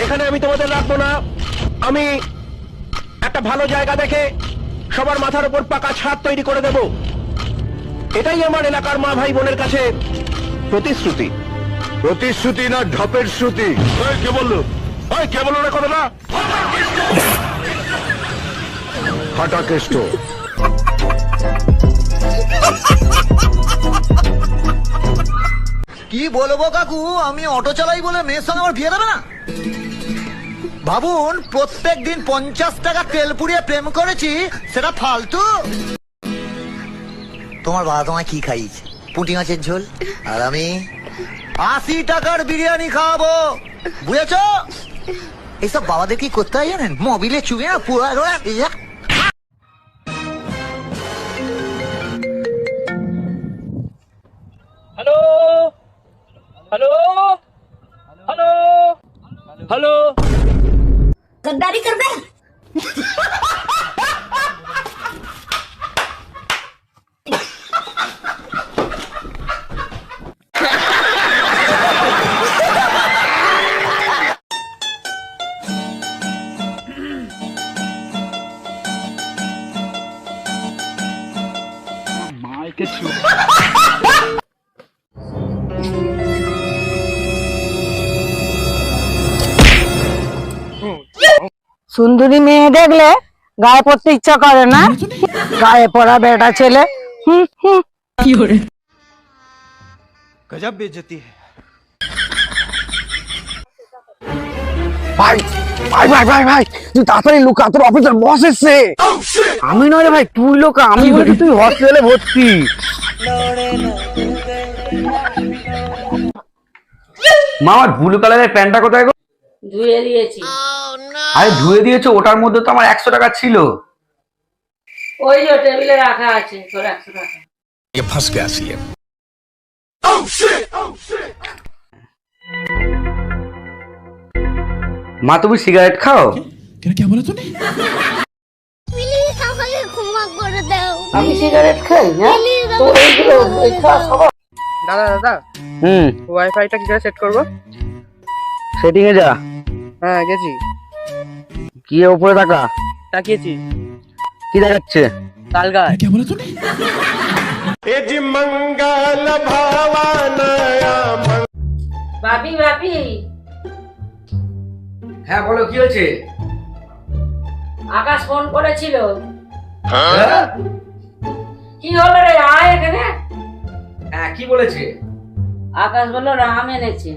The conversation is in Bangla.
এখানে আমি তোমাদের রাখবো না। আমি একটা ভালো জায়গা দেখে সবার মাথার উপর পাকা ছাদ তৈরি করে দেব। এটাই আমার এলাকার মা ভাই বোনের কাছে প্রতিশ্রুতি। প্রতিশ্রুতি না ঢপের শ্রুতি? কে বললো? কে বললো না কথাটা? ফাটা কেষ্ট। কি বলবো কাকু, আমি অটো চালাই বলে মেয়ের সঙ্গে আমার বিয়ে দেবে না? ভাবুন, প্রত্যেক দিন 50 টাকা তেল পুড়িয়ে প্রেম করেছি, সেটা ফালতু? তোমার বাবা তোমায় কি খাইয়েছে? পুঁটি মাছের ঝোল, আর আমি 80 টাকার বিরিয়ানি খাওয়াবো, বুঝেছ? এইসব বাবাদের কি করতে হয় জানেন? মোবিলে চুবে না পুরো हेलो हेलो हेलो हेलो गद्दारी कर दे। সুন্দরী মেয়ে দেখলে গায়ে পড়তে ইচ্ছা করে না? গায়ে পড়া বেটা ছেলে। गजब बेइज्जती है। ভাই ভাই ভাই ভাই ভাই, তুই তাড়াতাড়ি লুকা, তোর অফিসের বস এসছে। আমি নয় রে ভাই, তুই লোক। আমি বলি তুই হসপিটালে ভর্তি। মামার ব্লু কালারের প্যান্টটা কোথায় গো? ধুয়ে দিয়েছি। আরে ধুয়ে দিয়েছো? ওটার মধ্যে তো আমার 100 টাকা ছিল। ওই যে টেবিলে রাখা আছে তোর 100 টাকা। মা তুমি সিগারেট খাও? প্লিজ আমাকে ক্ষমা করে দাও। আমি সিগারেট খাই না? তো এইগুলো এই খাওয়া সবার। দাদা দাদা, ওয়াইফাইটা কি করে সেট করবো? সেটিং এ যা। হ্যাঁ গেছি, কি উপরে টাকা তাকিয়েছি। কি দেখাচ্ছে? তাল গাছ। ভাবি ভাবি, হ্যাঁ বলো, কি হয়েছে? আকাশ ফোন করেছিল। হ্যাঁ? কি হলো রে, আয় এখানে। হ্যাঁ কি বলেছে? আকাশ বললো রাম এনেছে।